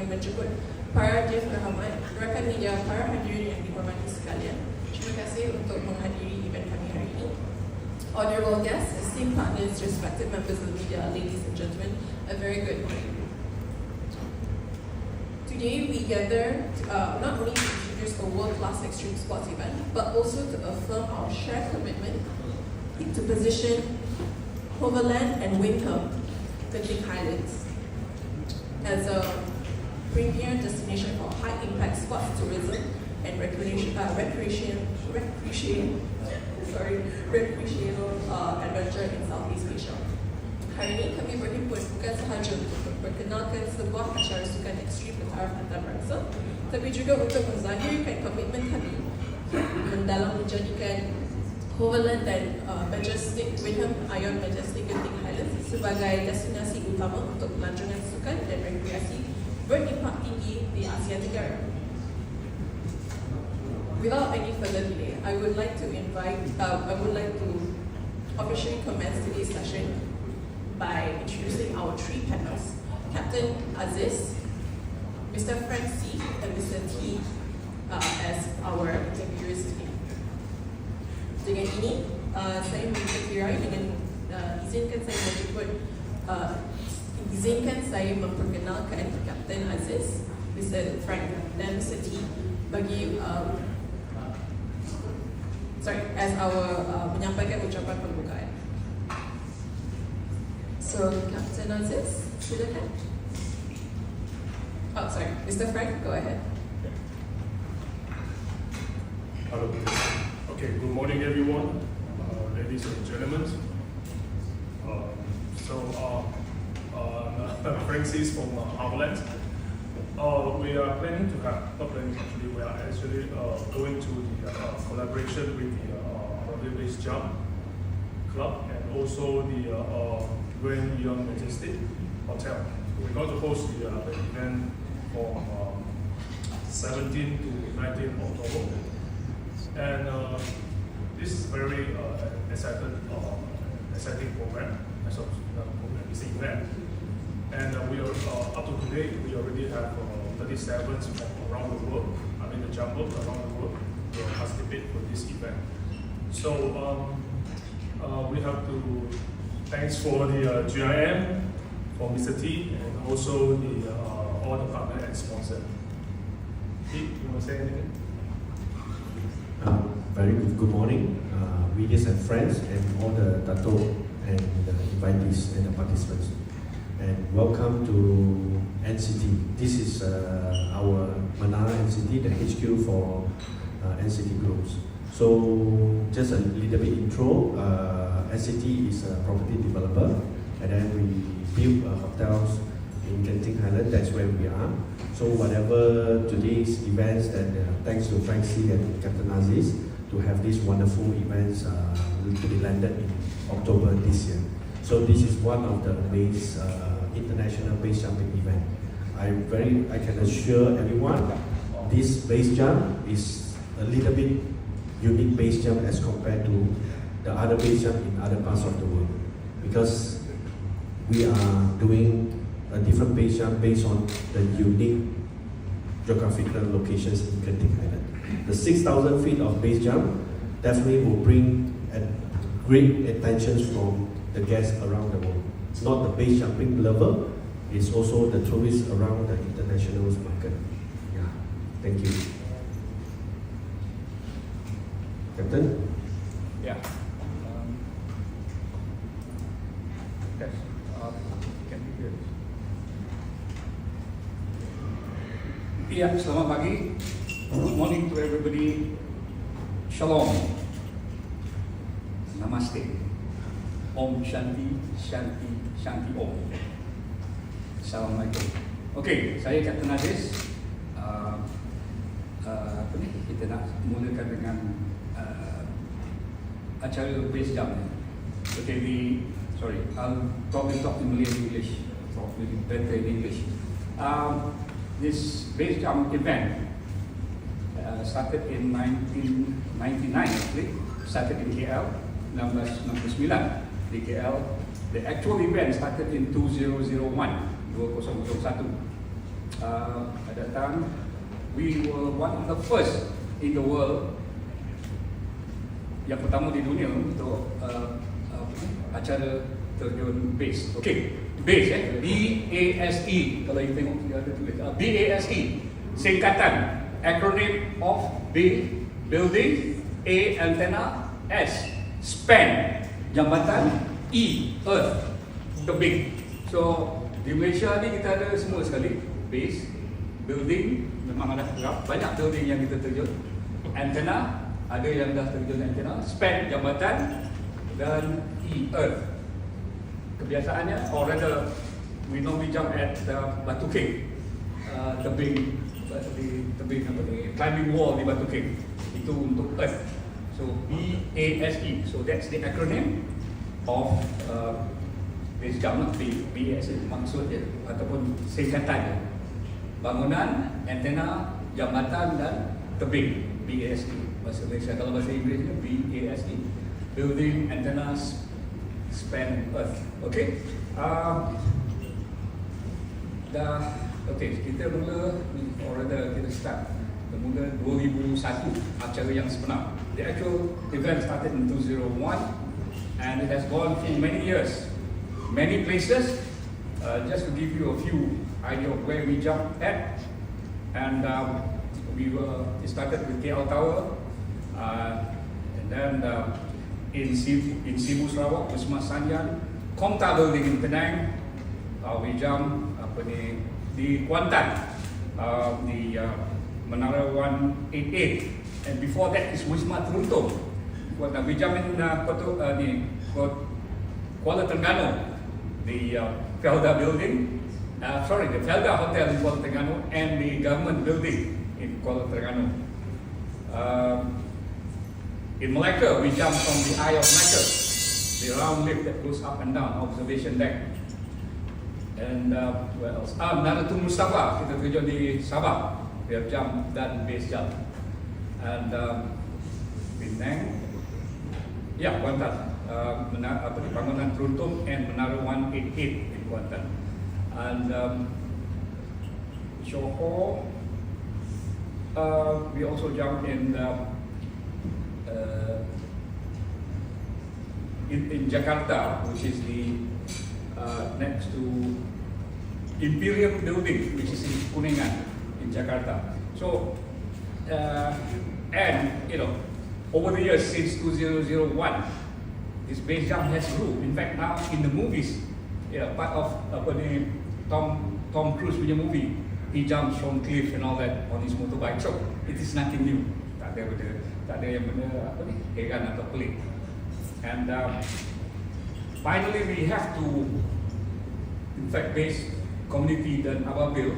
kami menjemput para Div Rahmat, rakan media, para hadirin yang dihormati sekalian. Terima kasih untuk menghadiri event kami hari ini. Honorable guests, esteemed partners, respected members of the media, ladies and gentlemen, a very good morning. Today we gather not only to introduce a world-class extreme sports event, but also to affirm our shared commitment to position Hoverland and Windham, Genting Highlands, as a premier destination for high-impact sports tourism and recreational adventure in Southeast Asia. Hari ini kami berhimpun bukan sahaja untuk memperkenalkan sebuah acara sukan ekstrim bertaraf antarabangsa, tapi juga untuk menzahirkan komitmen kami dalam menjadikan Hoverland dan Windham Ion Majestic Genting Highlands sebagai destinasi utama untuk pelancongan sukan dan rekreasi berimpak tinggi di Asia Tenggara. Without any further delay, I would like to officially commence today's session by introducing our three panels: Captain Aziz, Mr. Frank C, and Mr. T as our interviewers today. Dengan ini, saya memperkirakan dengan izinkan saya memperkenalkan Captain Aziz, Mr. Frank dan Mr. T bagi as our menyampaikan ucapan pembukaan. So, Captain Aziz, silakan. Oh, sorry, Mr. Frank, go ahead. Hello. Okay, good morning, everyone, ladies and gentlemen. Francis from Highlands. We are planning to have, not planning actually, we are actually going to the collaboration with the Base Jump Club and also the Grand Young Majestic Hotel. We're going to host the event from 17 to 19 October. And this is very exciting program as of this event. And we are up to today, we already have 37 from around the world. I mean the jumpers around the world will participate for this event. So we have to thanks for the GIM, for Mr. T, and also the all the partner and sponsor. T, you want to say anything? Very good morning, media and friends, and all the Dato and the invitees and the participants. And welcome to NCT. This is our Manara NCT, the HQ for NCT Groups. So just a little bit intro. NCT is a property developer, and then we build hotels in Genting Highlands. That's where we are. So whatever today's events, that thanks to Frank C and Captain Aziz to have these wonderful events to be landed in October this year. So this is one of the base international base jumping event. I can assure everyone, this base jump is a little bit unique base jump as compared to the other base jump in other parts of the world, because we are doing a different base jump based on the unique geographical locations in Genting Highlands. The 6,000 feet of base jump definitely will bring great attention from the guests around the world. It's not the base jumping level, it's also the tourists around the international market. Yeah, thank you. Captain? Yeah. Yes. Can you hear this? Yeah, selamat pagi. Good morning to everybody. Shalom. Namaste. Om Shanti, Shanti, Shanti Om. Assalamualaikum. Okay, saya Captain Aziz. Kita nak mulakan dengan acara base jump. Okay, I'll probably talk in Malay and English, probably better in English. This base jump event started in 1999 actually, started in KL, 1999 di KL. The actual event started in 2001. At that time, we were one of the first in the world, yang pertama di dunia untuk acara terjun base. Okay, base B-A-S-E. Kalau you tengok dia ada tulis B-A-S-E, singkatan, acronym of B, building, A, antenna, S, span, jambatan, E, earth, tebing. So di Malaysia ni kita ada semua sekali, base, building, memang ada banyak building yang kita terjun, antenna, ada yang dah terjun antenna, span, jambatan, dan E, earth. Kebiasaannya, or rather, we normally jump at Batu King, tebing apa ni, climbing wall di Batu King, itu untuk earth. So B-A-S-E, so that's the acronym of base jump, not B-A-S-E, maksudnya ataupun singkatannya, bangunan, antena, jambatan dan tebing, B-A-S-E. Bahasa Malaysia, kalau bahasa Inggerisnya B-A-S-E, building, antennas, span, earth. Okay, okay, kita mula, or rather kita start mula 2001 acara yang sebenar. The actual event started in 2001 and it has gone through many years, many places. Just to give you a few idea of where we jumped at, and it started with KL Tower, and then in Cebu, Sarawak, Wisma Sanjan, Komta Building in Penang. We jumped di Kuantan, di Menara 188, and before that is Wisma Teruntung. We jumped in Kuala Terengganu, the Felda Building, the Felda Hotel in Kuala Terengganu, and the government building in Kuala Terengganu. In Malacca, we jumped from the Eye of Malacca, the round lift that goes up and down, observation deck. And where else? Menara Tun Mustafa, kita terjun di Sabah. We have jump dan base jump. And Penang, Kuantan, bangunan Teruntung and Menara 188 in Kuantan. And Johor, we also jumped in Jakarta, which is the next to Imperial Building, which is in Kuningan in Jakarta. So, and over the years since 2001, this base jump has grew. In fact, now in the movies, part of Tom Cruise punya movie, he jumps from cliff and all that on his motorbike. So it is nothing new. Tak ada yang benda heran atau pelik. And finally, we have to, in fact, base community dan Ababil,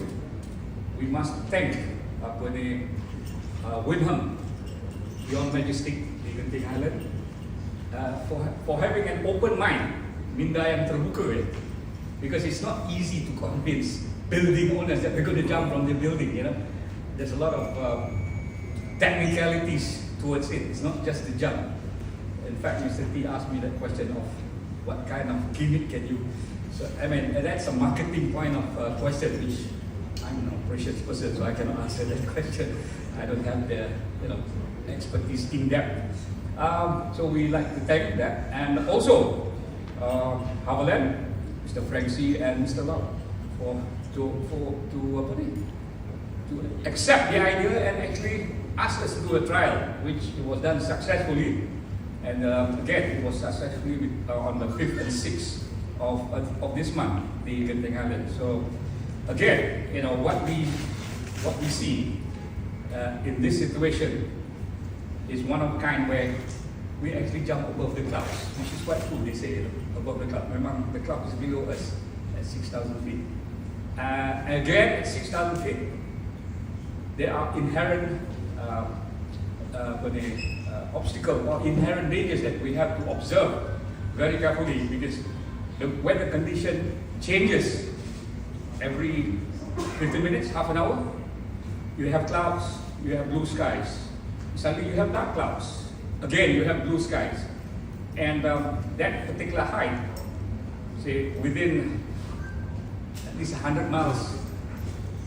we must thank Wyndham Beyond Majestic di Genting Highlands for having an open mind, minda yang terbuka, because it's not easy to convince building owners that they're going to jump from the building. There's a lot of technicalities towards it. It's not just the jump. In fact, Mr. T asked me that question of what kind of gimmick can you. So I mean, that's a marketing point of question, which I'm not a precious person, so I cannot answer that question. I don't have the expertise in depth. So we like to thank that, and also Highlands, Mr. Frank C. and Mr. Lau to accept the idea and actually ask us to do a trial, which was done successfully. And again, it was successfully on the 5th and 6th of this month, the Genting Highlands. So again, what we see in this situation is one of a kind where we actually jump above the clouds, which is quite cool. They say above the cloud. Remember, the cloud is below us at 6,000 feet. Again, at 6,000 feet, there are inherent obstacles or inherent dangers that we have to observe very carefully, because the weather condition changes every 15 minutes, half an hour. You have clouds, you have blue skies. Suddenly you have dark clouds. Again, you have blue skies. And that particular height, say within at least 100 miles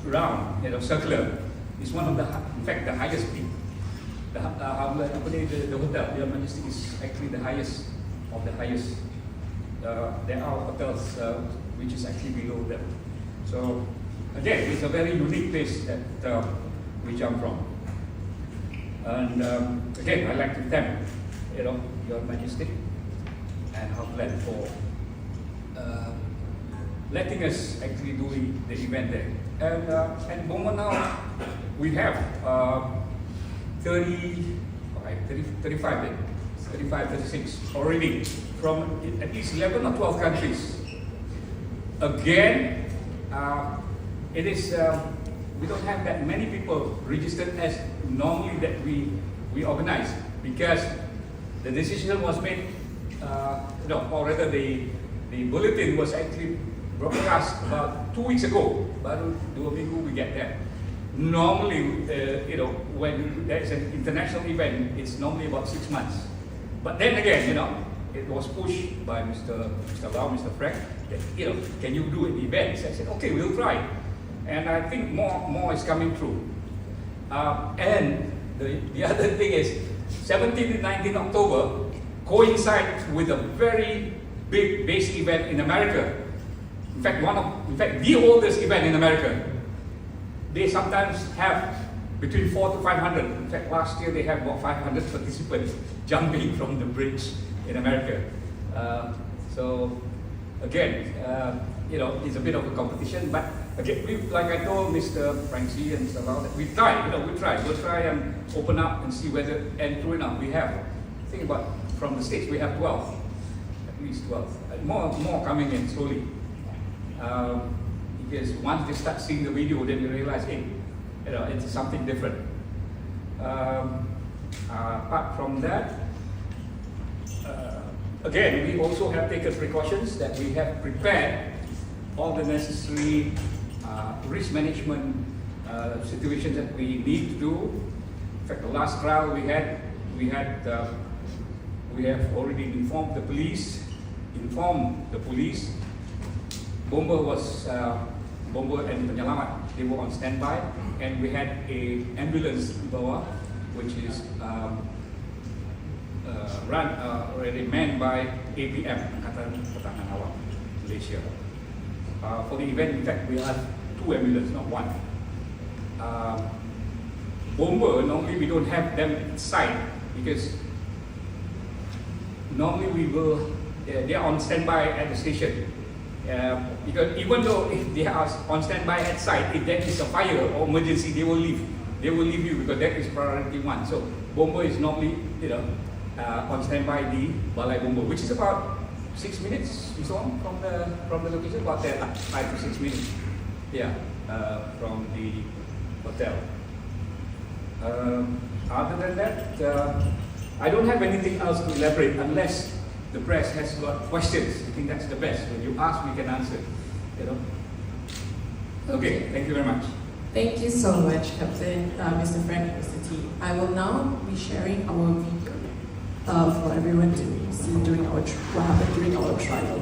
round, circular, is one of the, in fact, the highest peak. The hotel, the Majestic, is actually the highest of the highest. There are hotels which is actually below them. So again, it's a very unique place that we jump from. And again, I'd like to thank Your Majesty and Highlands for letting us actually do the event there. And Bomber now, we have 36 already from at least 11 or 12 countries. Again, it is, we don't have that many people registered as normally that we organize, because the decision was made, or rather the bulletin was actually broadcast about 2 weeks ago, baru 2 minggu we get there. Normally, when there is an international event, it's normally about 6 months. But then again, it was pushed by Mr. Lau, Mr. Frank, that, can you do an event? So I said, okay, we'll try. And I think more is coming through. And the other thing is, 17 and 19 October coincides with a very big base event in America. In fact, the oldest event in America. They sometimes have between 400 to 500. In fact, last year they had about 500 participants jumping from the bridge in America. So again, it's a bit of a competition, but again, like I told Mr. Francie and Mr. Lau, that we'll try and open up and see whether, and true enough, we have, think about from the States, we have 12, at least 12. More coming in slowly. Because once they start seeing the video, then you realize, hey, it's something different. Apart from that, again, we also have taken precautions that we have prepared all the necessary risk management situations that we need to do. In fact, the last trial we have already informed the police. Bomber and penyelamat, they were on standby, and we had a ambulance di bawah, which is already manned by APM, Angkatan Pertahanan Awak Malaysia. For the event, in fact, we have 2 ambulances, not 1. Bomber, normally we don't have them at site, because normally they are on standby at the station. Because even though if they are on standby at site, if there is a fire or emergency, they will leave. They will leave you because that is priority 1. So Bomber is normally, on standby the Balai Bomber, which is about 6 minutes and so on from the location, about 5 to 6 minutes. From the hotel. Other than that, I don't have anything else to elaborate unless the press has got questions. I think that's the best. When you ask, we can answer. Okay, thank you very much. Thank you so much, Captain, Mr. Frank and Mr. T. I will now be sharing our video for everyone to see what happened during our trial.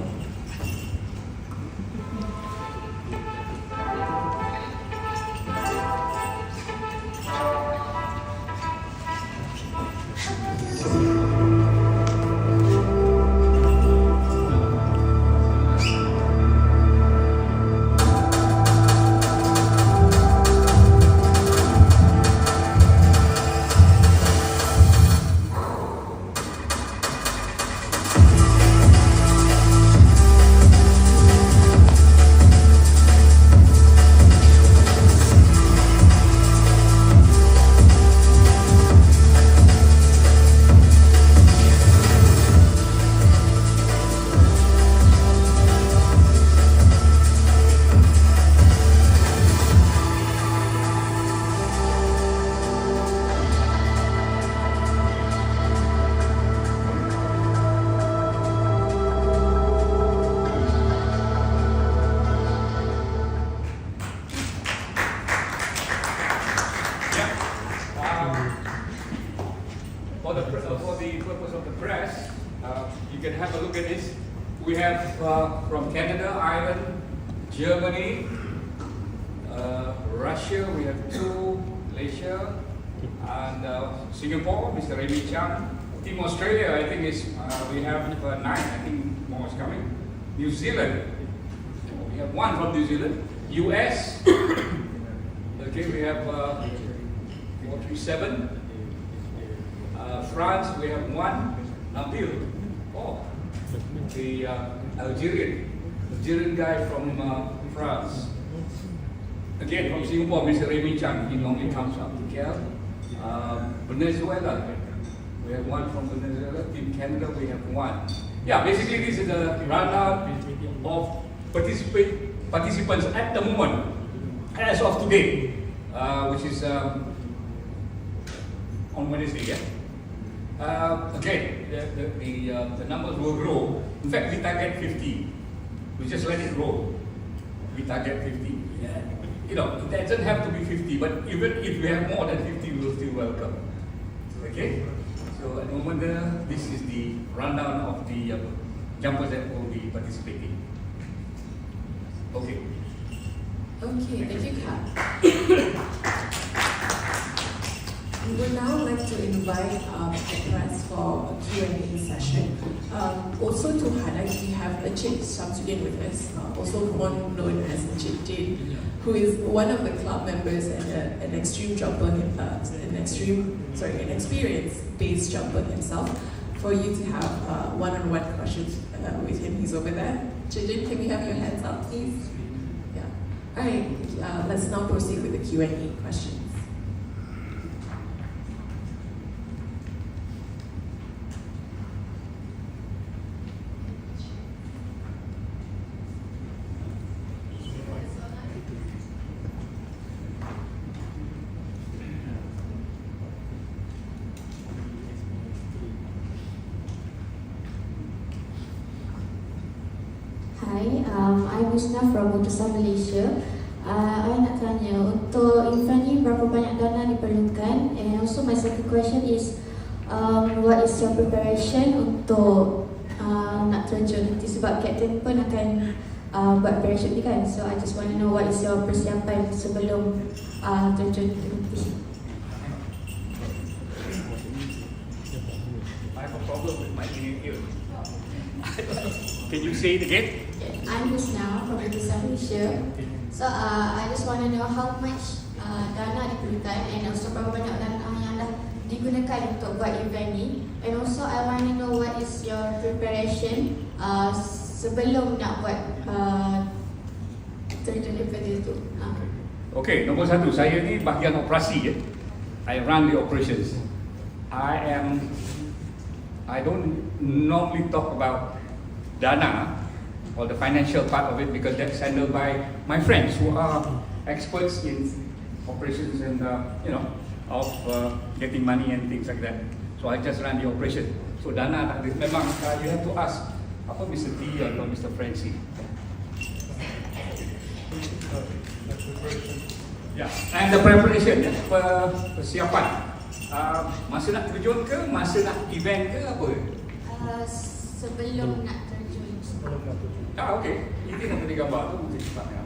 We have from Canada, Ireland, Germany, Russia, we have 2. Malaysia, and Singapore, Mr. Remy Chang. Team Australia, I think we have 9. I think more is coming. New Zealand, we have 1 from New Zealand. US, okay, we have 437. France, we have 1. Nabil, the Algerian guy from France. Again, from Singapore, Mr. Remy Chang, he normally comes up to KL. Venezuela, we have 1 from Venezuela. In Canada, we have 1. Yeah, basically this is the rundown of participants at the moment, as of today, which is on Wednesday. Yeah. Again, the numbers will grow. In fact, we target 50. We just let it grow. We target 50. Yeah. It doesn't have to be 50, but even if we have more than 50, we will still welcome. Okay? So at the moment, this is the rundown of the jumpers that will be participating. Okay. Okay, thank you, Kat. We would now like to invite the press for a Q&A session. Also to highlight, we have Encik Shamsuddin with us, also known as Encik Jin, who is one of the club members and an extreme jumper, an experience-based jumper himself. For you to have one-on-one questions with him, he's over there. Encik Jin, can we have your hands up, please? Yeah. All right. Let's now proceed with the Q&A questions. I'm Musna from Utusan Malaysia. I nak tanya, untuk event ni berapa banyak dana diperlukan? And also my second question is, what is your preparation untuk nak terjun nanti, sebab Captain pun akan buat parachute ni kan? So I just want to know what is your persiapan sebelum terjun nanti. I have a problem with my ear. Can you say it again? I'm Husna from Utusan Malaysia. So I just want to know how much dana diperlukan, and also berapa banyak dana yang dah digunakan untuk buat event ni. And also I want to know what is your preparation sebelum nak buat terjun event itu. Okay, nombor 1, saya ni bahagian operasi. I run the operations. I don't normally talk about dana or the financial part of it, because that's handled by my friends who are experts in operations and of getting money and things like that. So I just run the operation. So dana tak ada. Memang you have to ask apa Mr. T atau Mr. Francis. Yeah, and the preparation, persiapan. Masa nak terjun ke, masa nak event ke apa? Sebelum nak terjun. Okay. Ini yang tadi gambar tu mungkin cepatnya.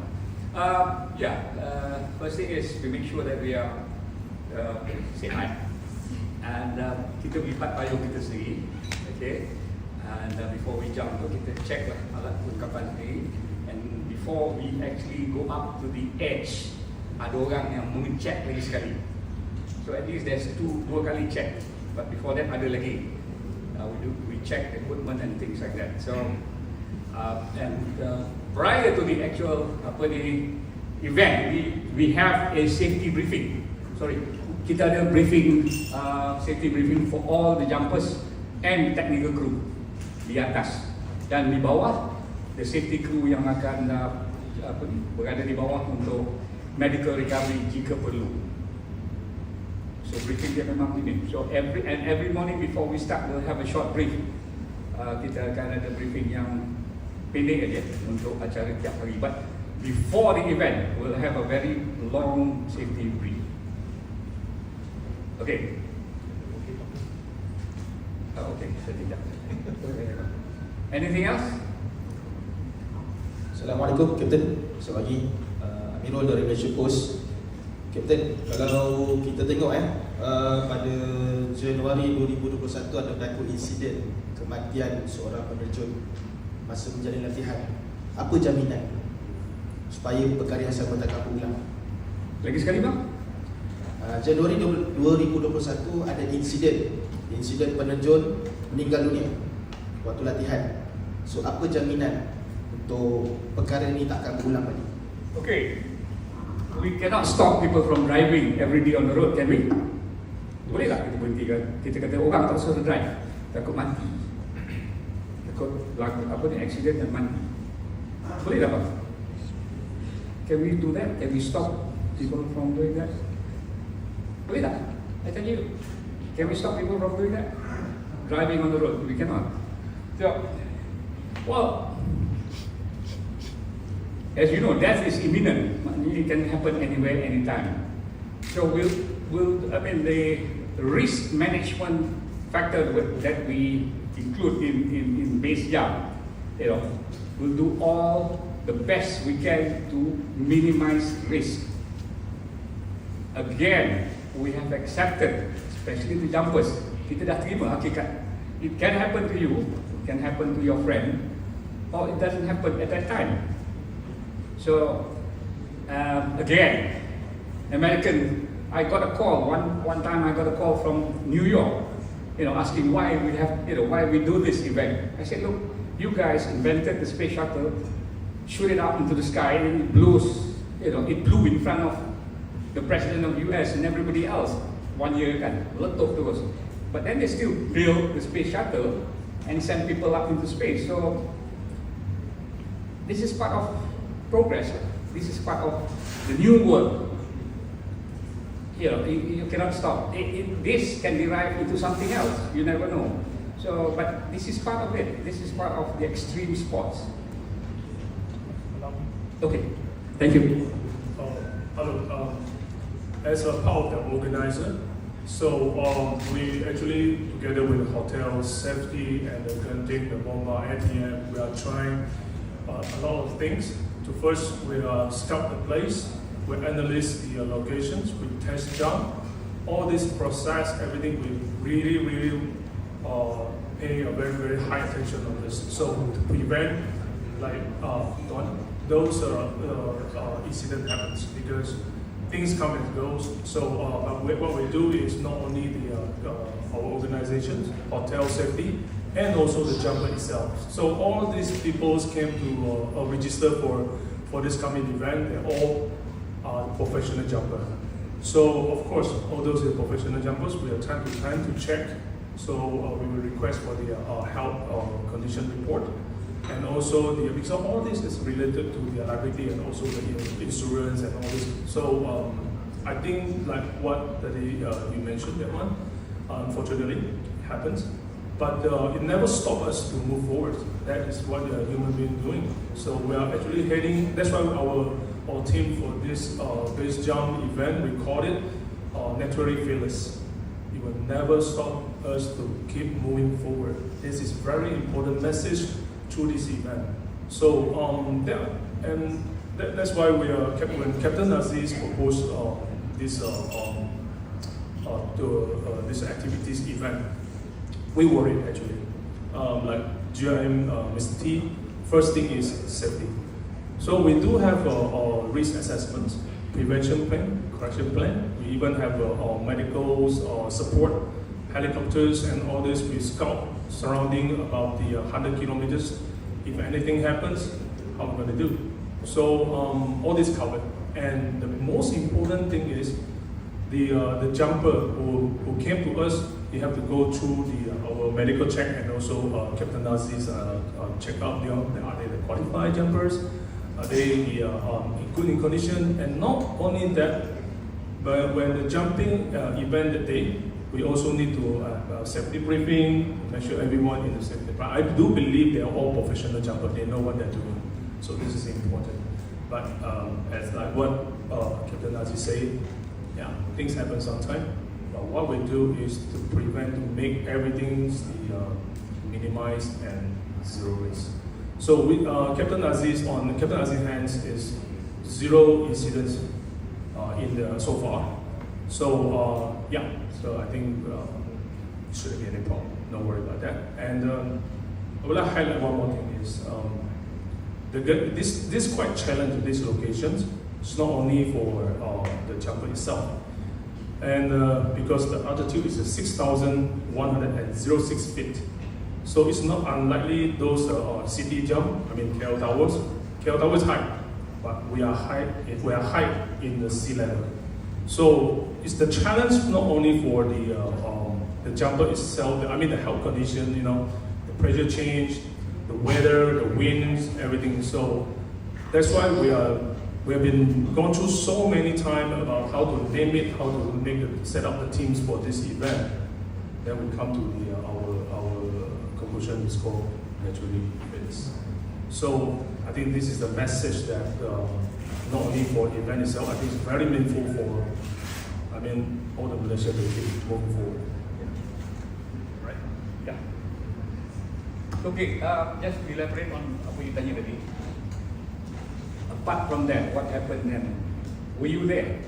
First thing is we make sure that we are sihat, and kita lipat payung kita sendiri, okay. And before we jump, kita check lah alat perlengkapan sendiri. And before we actually go up to the edge, ada orang yang mengecek lagi sekali. So at least there's 2 kali check. But before that ada lagi. We check equipment and things like that. So prior to the actual event, we have a safety briefing. Kita ada briefing, safety briefing for all the jumpers and technical crew di atas, dan di bawah the safety crew yang akan berada di bawah untuk medical recovery jika perlu. So briefing dia memang ini. So every morning before we start, we'll have a short brief. Kita akan ada briefing yang pendek aja untuk acara tiap hari. But before the event, we'll have a very long safety brief. Okay. Okay, tidak. Anything else? Assalamualaikum, Captain. Selamat pagi. Amirul dari Malaysia Post. Kapten, kalau kita tengok pada Januari 2021 ada berlaku insiden kematian seorang penerjun masa menjalani latihan. Apa jaminan supaya perkara yang sama tak berulang? Lagi sekali bang? Januari 2021 ada insiden penerjun meninggal dunia waktu latihan. So apa jaminan untuk perkara ini tak akan berulang lagi? Okay, we cannot stop people from driving every day on the road, can we? Boleh tak kita berhentikan? Kita kata orang tak suruh drive, takut mati, takut accident dan mati. Boleh tak bang? Can we do that? Can we stop people from doing that? Boleh tak? I tell you, can we stop people from doing that? Driving on the road, we cannot. So, well, as you know, death is imminent. It can happen anywhere, anytime. So the risk management factor that we include in base jump, we'll do all the best we can to minimize risk. Again, we have accepted, especially the jumpers, kita dah terima hakikat. It can happen to you, it can happen to your friend, or it doesn't happen at that time. So, again, American, I got a call, one time I got a call from New York, asking why we do this event. I said, look, you guys invented the space shuttle, shoot it up into the sky, and it blew in front of the president of US and everybody else. 1 year kan, letup terus. But then they still build the space shuttle and send people up into space. So, this is part of progress. This is part of the new world. You cannot stop. This can derive into something else. You never know. So, but this is part of it. This is part of the extreme sports. Okay, thank you. Hello. As a part of the organizer, so we actually together with the hotel safety and the Genting, the Bomba, ATM, we are trying a lot of things. To first, we scout the place, we analyze the locations, we test jump. All this process, everything, we really pay a very high attention on this. So to prevent those incident happens, because things come and goes. So what we do is not only our organizations, hotel safety, and also the jumper itself. So all these people came to register for this coming event. They're all professional jumper. So of course, all those are professional jumpers. We are time to time to check. So we will request for the health condition report, and also because all this is related to the liability and also the insurance and all this. So I think like what you mentioned, that one, unfortunately happens. But it never stopped us to move forward. That is what the human being doing. So we are actually heading. That's why our team for this base jump event, we called it naturally fearless. It will never stop us to keep moving forward. This is very important message through this event. So that's why when Captain Aziz proposed this activities event, we worried actually. Like GM, Mr. T, first thing is safety. So we do have a risk assessment, prevention plan, correction plan. We even have medicals, support, helicopters, and all this. We scout surrounding about the 100 kilometers. If anything happens, how we're going to do? So all this covered. And the most important thing is the jumper who came to us, they have to go through our medical check and also Captain Nazi's check-up. Are they the qualified jumpers? Are they in good condition? And not only that, but when the jumping event that day, we also need to safety briefing, make sure everyone in the safety. But I do believe they are all professional jumpers. They know what they're doing. So this is important. But as like what Captain Nazi said, yeah, things happen sometimes. But what we do is to prevent, to make everything minimized and zero risk. So Captain Aziz's hands is zero incidents so far. So yeah, so I think it shouldn't be any problem. Don't worry about that. And I would like to highlight one more thing is this quite challenging these locations. It's not only for the jumper itself, and because the altitude is 6,106 feet, so it's not unlikely those city jump. I mean KL Towers. KL Towers is high, but we are high in the sea level. So it's the challenge not only for the jumper itself. I mean the health condition, the pressure change, the weather, the winds, everything. So that's why we have been going through so many times about how to name it, how to set up the teams for this event. Then we come to our conclusion is called naturally fits. So I think this is the message that not only for the event itself, I think it's very meaningful for all the Malaysia to keep moving forward. Right. Yeah. Okay, just to elaborate on apa you tanya tadi. Apart from that, what happened then? Were you there?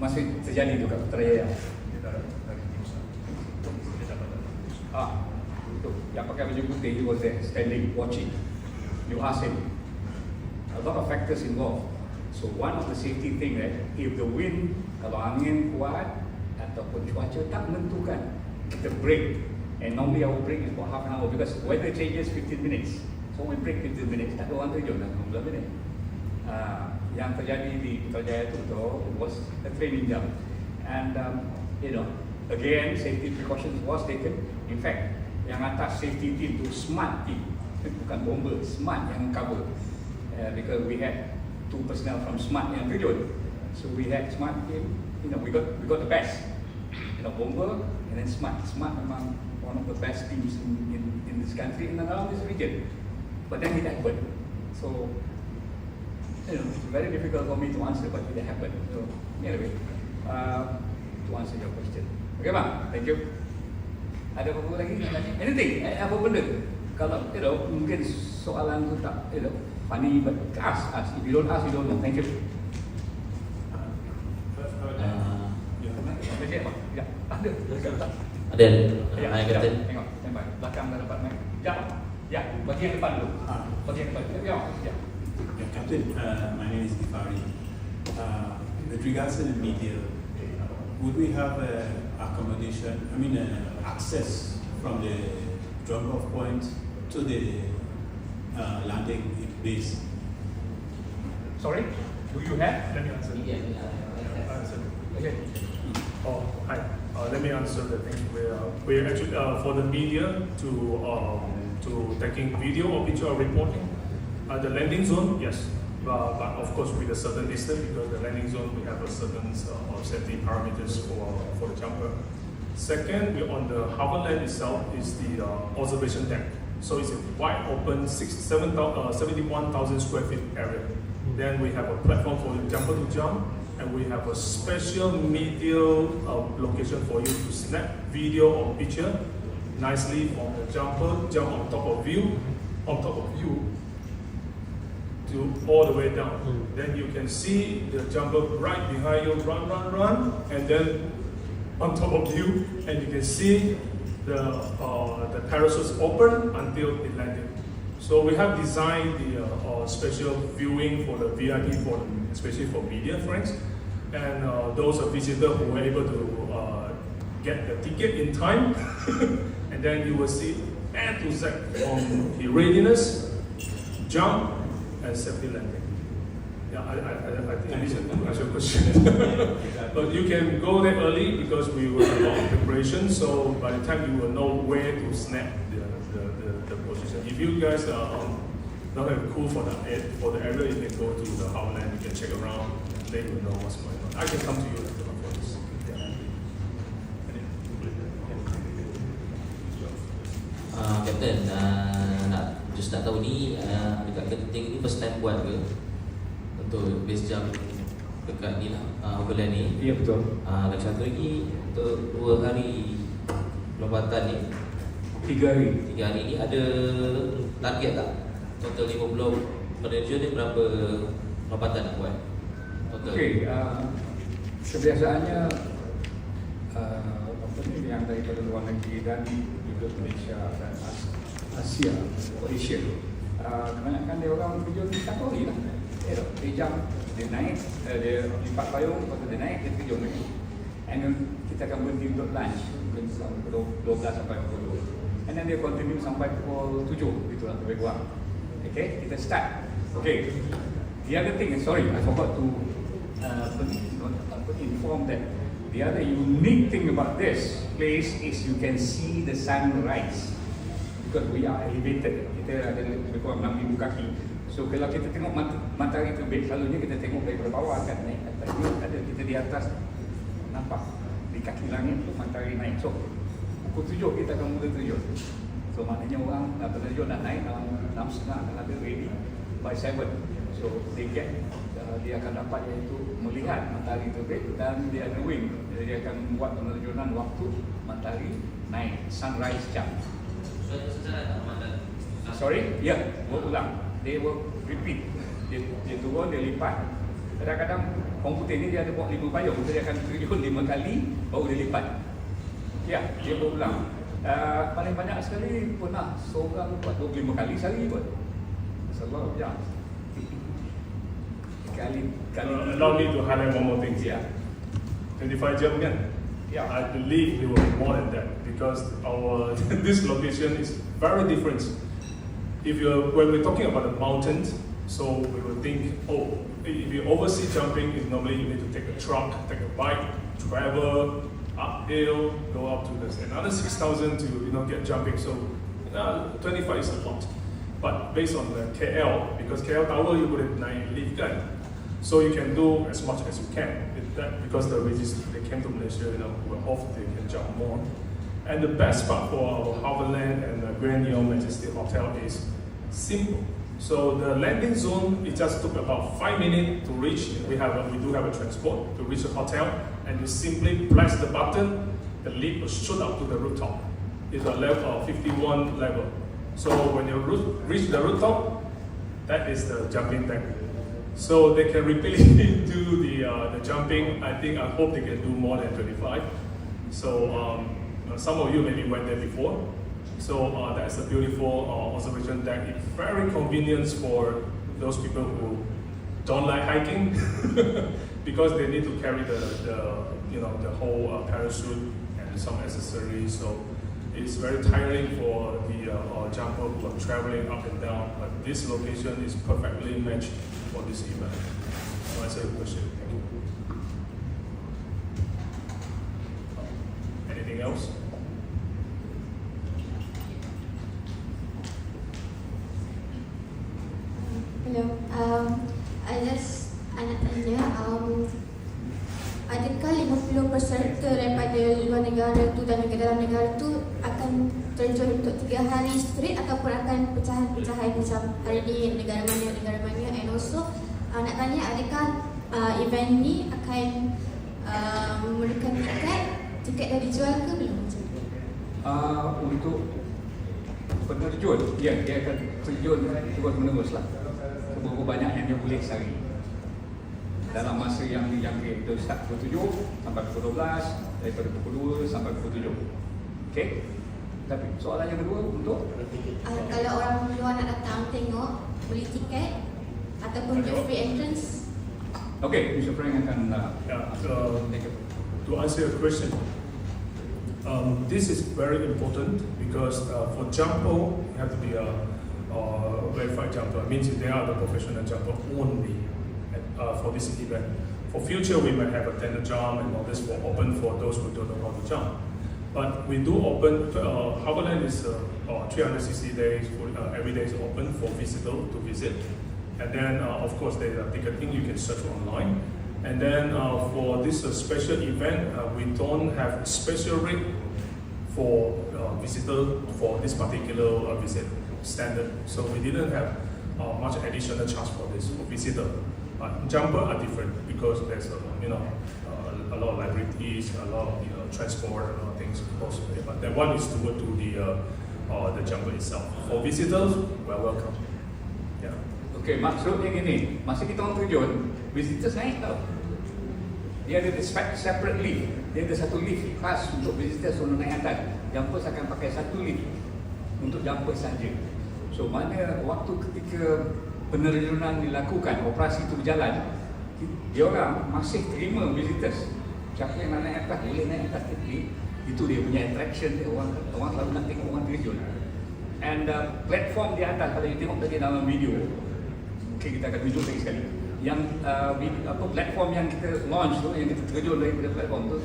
Masih terjadi tu kat Putrajaya? Itu yang pakai baju putih, he was there, standing, watching. You ask him. A lot of factors involved. So one of the safety thing if the wind, kalau angin kuat ataupun cuaca tak menentukan, kita break. And normally our break is about half an hour because weather changes 15 minutes. So we break 15 minutes. Tak ada orang terjun dah 15 minit. Yang terjadi di Putrajaya itu was a training jump. And again safety precautions was taken. In fact, yang atas safety team tu smart team, bukan bomber, smart yang cover. Because we had 2 personnel from smart yang terjun. So we had smart team, we got the best. Bomber and then smart. Smart memang one of the best teams in this country and around this region. But then it happened. So it's very difficult for me to answer, but it happened. So anyway, to answer your question. Okay bang, thank you. Ada apa-apa lagi? Anything? Apa benda? Kalau mungkin soalan tu tak funny, but ask. If you don't ask, you don't know. Thank you. Ada. Hai Captain. Tengok, sampai belakang dah dapat mic. Ya, bagi yang depan dulu. Bagi yang depan. Ya. Yeah, Captain, my name is Gifari. With regards to the media, would we have access from the drop-off point to the landing base? Sorry, do you have? Let me answer. Okay. Oh, hi. Let me answer the thing. We're actually for the media to taking video or picture or reporting. The landing zone, yes, but of course with a certain distance because the landing zone we have a certain safety parameters for the jumper. Second, we on the harbour land itself is the observation deck. So it's a wide open 71,000 square feet area. Then we have a platform for the jumper to jump, and we have a special media location for you to snap video or picture nicely from the jumper, jump on top of you, to all the way down. Then you can see the jumper right behind you, run, and then on top of you, and you can see the parachutes open until it landed. So we have designed the special viewing for the VIP, especially for media friends, and those visitors who were able to get the ticket in time, and then you will see A to Z from the readiness, jump, and safety landing. Yeah, I think this is your question. But you can go there early because we will have a lot of preparation. So by the time you will know where to snap the position. If you guys don't have a clue for the area, you can go to the Highlands. You can check around. They will know what's going on. I can come to you later for this. Captain, nak tahu ni dekat Genting ni first time buat ke untuk base jump dekat ni lah Highlands ni? Ya betul. Lagi satu lagi untuk 2 hari lompatan ni, 3 hari. 3 hari ni ada target tak? Total 50 penerjun ni berapa lompatan nak buat? Okey, kebiasaannya apa ni yang daripada luar negeri dan juga Malaysia dan Asia atau Asia. Kebanyakan dia orang terjun di kategori lah. Dia jump, dia naik, dia lipat payung, lepas tu dia naik, dia terjun lagi. And then kita akan berhenti untuk lunch, mungkin pukul 12 sampai pukul 2. And then dia continue sampai pukul 7, itulah lebih kurang. Okay, kita start. Okay, the other thing, sorry, I forgot to inform that the other unique thing about this place is you can see the sunrise because we are elevated. Kita ada lebih kurang 6,000 kaki. So kalau kita tengok matahari terbit, selalunya kita tengok daripada bawah kan, naik atas. Ini ada kita di atas, nampak di kaki langit tu matahari naik. So pukul 7 kita akan mula terjun. So maknanya orang penerjun nak naik dalam 6.30 akan ada ready by 7. So they get dia akan dapat iaitu melihat matahari terbit dan dia ada wing. Jadi dia akan buat penerjunan waktu matahari naik, sunrise jump. Sorry? Ya, berulang. They will repeat. Dia turun, dia lipat. Kadang-kadang komputer ni dia ada buat 5 payung. Dia akan terjun 5 kali, baru dia lipat. Ya, dia berulang. Paling banyak sekali pernah seorang buat 25 kali sehari pun. Sebab ya. Allow me to highlight one more thing. Yeah. 25 jump kan? Yeah. I believe it will be more than that because our this location is very different. When we're talking about the mountains, so we will think, oh, if you oversee jumping, normally you need to take a truck, take a bike, travel uphill, go up to this another 6,000 to get jumping. So 25 is a lot. But based on the KL, because KL Tower you boleh naik lift kan, so you can do as much as you can. Because they came to Malaysia, we hope they can jump more. And the best part for our Highlands and the Grand Neon Majestic Hotel is simple. So the landing zone, it just took about 5 minutes to reach. We do have a transport to reach the hotel, and you simply press the button, the lift will shoot up to the rooftop. It's a level 51 level. So when you reach the rooftop, that is the jumping deck. So they can repeatedly do the jumping. I hope they can do more than 25. So some of you maybe went there before. So that's a beautiful observation deck. It's very convenient for those people who don't like hiking because they need to carry the whole parachute and some accessories. So it's very tiring for the jumper who are traveling up and down. But this location is perfectly matched for this event. So answer your question. Thank you. Anything else? Hello, I nak tanya, adakah 50 peserta daripada luar negara tu dan dalam negara tu akan terjun untuk 3 hari straight ataupun akan pecahan-pecahan macam hari ni negara mana, and also nak tanya adakah event ni akan memberikan tiket dah dijual ke belum? Untuk penerjun, ya, dia akan terjun terus menerus lah. Berapa banyak yang dia boleh sehari dalam masa yang dijangkit. Dia start pukul 7 sampai pukul 12, daripada pukul 2 sampai pukul 7. Okay? Tapi soalan yang kedua untuk kalau orang luar nak datang tengok, beli tiket ataupun dia free entrance? Okay, Mr. Frank akan to answer your question, this is very important because for jumper, you have to be a verified jumper. It means they are the professional jumper only for this event. For future, we might have a tender jump and all this for open for those who don't know how to jump. But we do open. Highlands is 360 days. Every day is open for visitors to visit. And then, of course, there's a ticketing you can search online. And then for this special event, we don't have special rate for visitor for this particular visit standard. So we didn't have much additional charge for this for visitor. Jumper are different because there's a lot of liabilities, a lot of transport, a lot of things. But that one is toward to the jumper itself. For visitors, well, welcome. Yeah. Okay, maksudnya gini, masa kita orang terjun, visitors naik tau. dia ada separate lift. Dia ada satu lift khas untuk visitors untuk naik atas. Jumpers akan pakai satu lift untuk jumpers saja. So mana waktu ketika penerjunan dilakukan, operasi itu berjalan, dia orang masih terima visitors. Siapa yang nak naik atas boleh naik atas lift. Itu dia punya attraction dia, orang selalu nak tengok orang terjun. And platform di atas, kalau you tengok tadi dalam video, mungkin kita akan tunjuk lagi sekali. Yang platform yang kita launch tu, yang kita terjun daripada platform tu,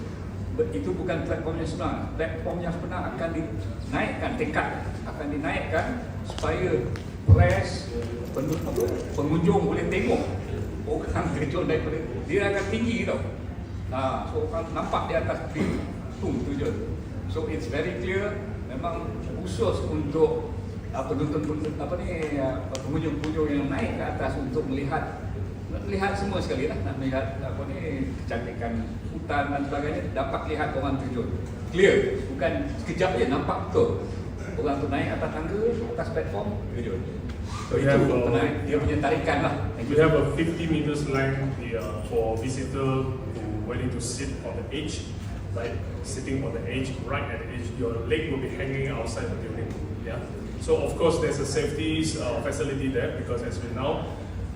itu bukan platform yang sebenar. Platform yang sebenar akan dinaikkan tingkat, akan dinaikkan supaya press, pengunjung boleh tengok orang terjun daripada, dia akan tinggi tau. So orang nampak di atas terjun. So it's very clear, memang khusus untuk pengunjung-pengunjung yang naik ke atas untuk melihat semua sekali lah, nak melihat kecantikan hutan dan sebagainya, dapat lihat orang terjun. Clear, bukan sekejap je, nampak betul. Orang tu naik atas tangga, atas platform, terjun. So itu dia punya tarikan lah. We have a 50 meters line for visitor who willing to sit on the edge, like sitting on the edge, right at the edge. Your leg will be hanging outside the building. Yeah. So of course there's a safety facility there, because as we know,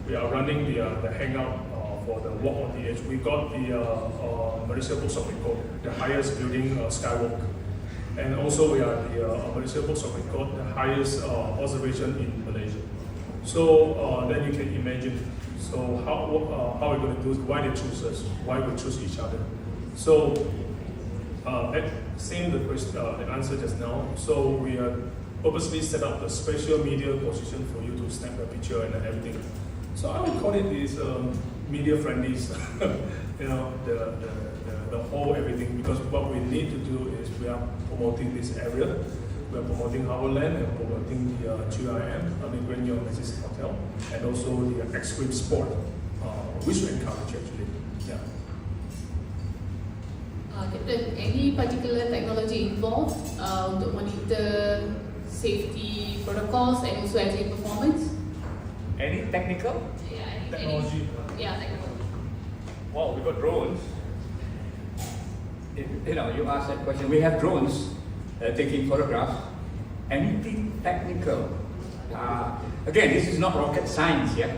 we are running the hangout for the walk on the edge. We got the Malaysia Books of Record, the highest building skywalk, and also we are the Malaysia Books of Record, the highest observation in Malaysia. So then you can imagine, so how we're going to do it, why they choose us, why we choose each other. So same the answer just now. So we are purposely set up the special media position for you to snap a picture and everything. So I would call it this media friendly, you know, the whole everything, because what we need to do is we are promoting this area, we are promoting Highlands and promoting the GIM, Grand York Majestic Hotel, and also the extreme sport, which we encourage actually. Yeah. Captain, any particular technology involved untuk monitor safety protocols and also athlete performance? Any technical? Yeah, Technology. technical. Wow, we got drones. You asked that question. We have drones taking photographs. Anything technical? Again, this is not rocket science, yeah?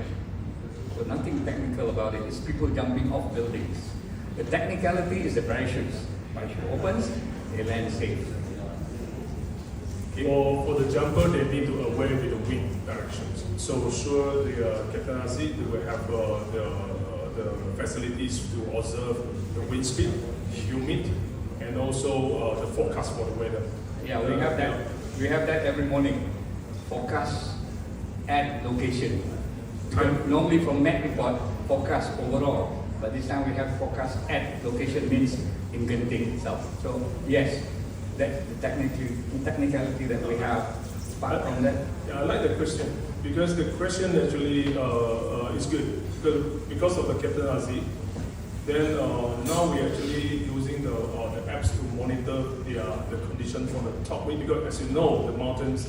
So nothing technical about it. It's people jumping off buildings. The technicality is the parachutes. Parachute opens, they land safe. For the jumper, they need to aware with the wind directions. So sure, the Captain Aziz will have the facilities to observe the wind speed, humid, and also the forecast for the weather. Yeah, we have that. We have that every morning. Forecast and location. Normally from Met report, forecast overall. But this time we have forecast at location, means in Genting itself. So yes, that's the technicality that we have. Apart from that, yeah, I like the question, because the question actually is good. Because of the Captain Aziz, then now we actually using the apps to monitor the condition from the top way, because as you know, the mountains,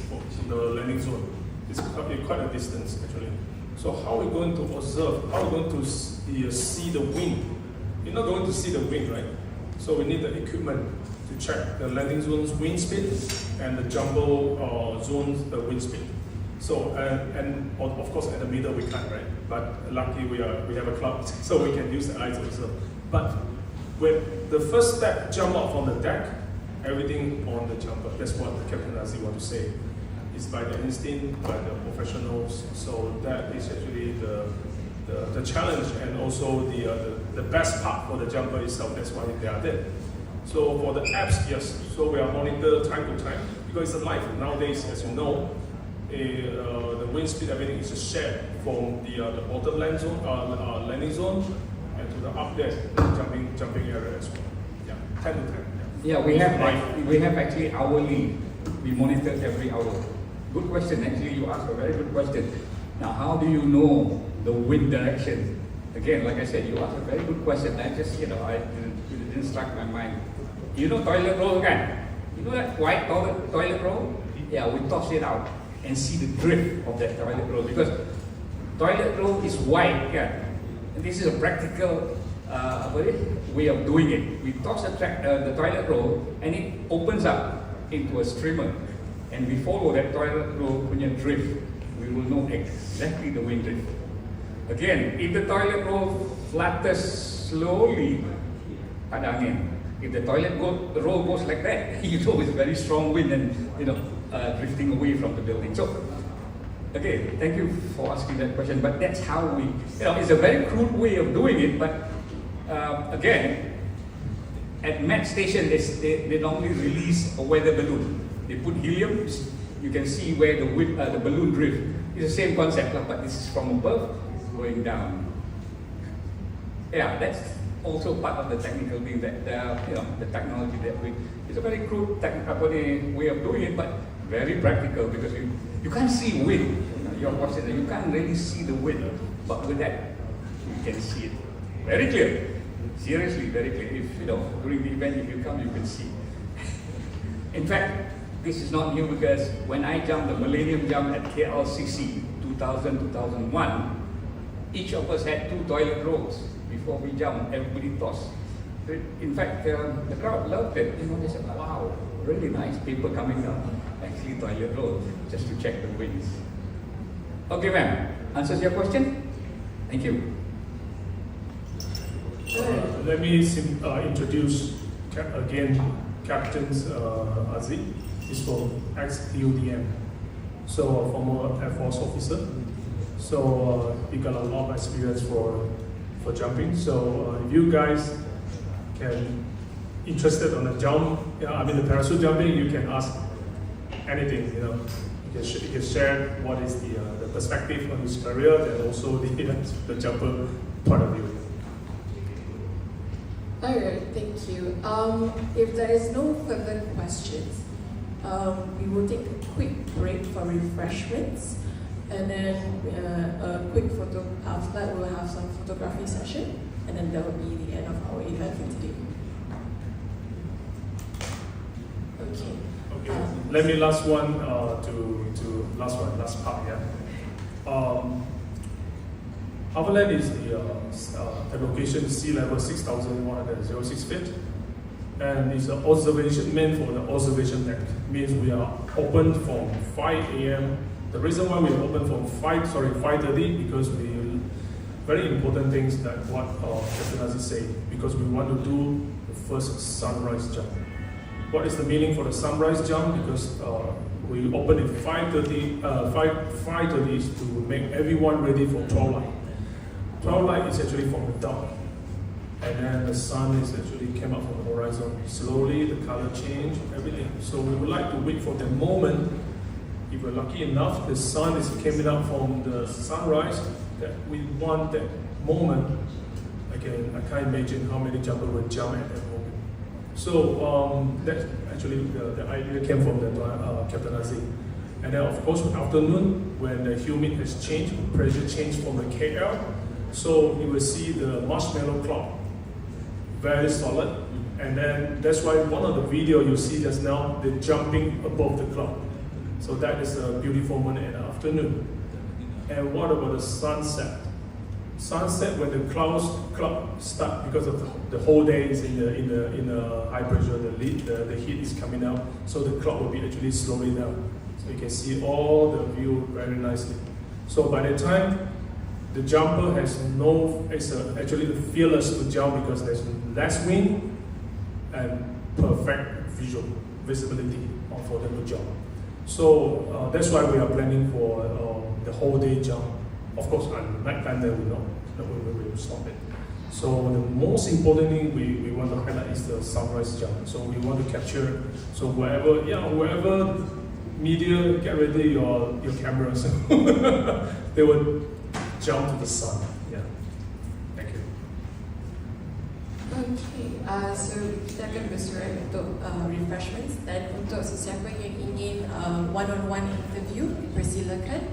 the landing zone is quite a distance actually. So how are we going to observe? How are we going to see the wind? You're not going to see the wind, right? So we need the equipment to check the landing zone's wind speed and the jumbo zone's the wind speed. So and of course at the middle we can't, right? But luckily we have a club, so we can use the eyes to observe. But when the first step jump out from the deck, everything on the jumper. That's what the Captain Aziz want to say. It's by the instinct, by the professionals. So that is actually the challenge, and also the best part for the jumper itself. That's why they are there. So for the apps, yes. So we are monitor time to time, because it's a life nowadays, as you know. The wind speed, everything is shared from the bottom land zone, landing zone, and to the up there jumping area as well. Yeah, time to time. yeah, we have actually hourly. We monitor every hour. Good question. Actually, you asked a very good question. Now, how do you know the wind direction? Again, like I said, you asked a very good question. I just, it didn't strike my mind. You know toilet roll, kan? You know that white toilet roll? Yeah, we toss it out and see the drift of that toilet roll, because toilet roll is white, kan? And this is a practical way of doing it. We toss the toilet roll and it opens up into a streamer, and we follow that toilet roll punya drift. We will know exactly the wind drift. Again, if the toilet roll flutters slowly, ada angin. If the toilet roll goes like that, you know it's very strong wind and drifting away from the building. So, okay, thank you for asking that question. But that's how we, it's a very crude way of doing it. But again, at Met Station, they normally release a weather balloon. They put helium. You can see where the balloon drift. It's the same concept, but this is from above going down. Yeah, that's also part of the technical thing that the technology that it's a very crude way of doing it, but very practical because you can't see wind. You're watching it, you can't really see the wind, but with that you can see it very clear. Seriously, very clear. If during the event, if you come, you can see. In fact, this is not new because when I jumped the Millennium Jump at KLCC 2000-2001, each of us had 2 toilet rolls. Before we jumped, everybody tossed. In fact, the crowd loved it. They said, "Wow, really nice people coming down." Actually, toilet roll just to check the winds. Okay, ma'am. Answers your question? Thank you. Let me introduce again Captain Aziz. He's from ex-UDM, so a former Air Force officer. So he got a lot of experience for jumping. So if you guys can interested on the jump, the parachute jumping, you can ask anything. You can share what is the perspective on his career and also the jumper point of view. Alright, thank you. If there is no further questions, we will take a quick break for refreshments, and then a quick photo. After that, we'll have some photography session, and then that will be the end of our event for today. Okay. Let me last part. Yeah. Highlands is the location sea level 6,106 feet, and it's an observation meant for the observation deck. Means we are open from 5 a.m. The reason why we are open from 5:30 because we very important things that what Captain Aziz said, because we want to do the first sunrise jump. What is the meaning for the sunrise jump? Because we open at 5:30. 5:30 is to make everyone ready for twilight. Twilight is actually from the dark, and then the sun is actually came up from the horizon. Slowly, the color change, everything. So we would like to wait for the moment. If we're lucky enough, the sun is coming up from the sunrise. That we want that moment. I can't imagine how many jumpers will jump at that moment. So that actually the idea came from the Captain Aziz. And then of course, afternoon when the humid has changed, pressure changed from the KL. So you will see the marshmallow cloud, very solid, and then that's why one of the video you see just now, the jumping above the cloud. So that is a beautiful moment in the afternoon. And what about the sunset? Sunset when the cloud start because of the whole day is in the high pressure, the heat is coming out, so the cloud will be actually slowing down. So you can see all the view very nicely. So by the time the jumper actually fearless to jump because there's less wind and perfect visibility for them to jump. So that's why we are planning for the whole day jump. Of course, at night time we will stop it. So the most important thing we want to highlight is the sunrise jump. So we want to capture. So wherever media, get ready your cameras. They will jump to the sun. Yeah. Thank you. Okay, so kita akan bersurat untuk refreshments, dan untuk sesiapa yang ingin one-on-one interview, dipersilakan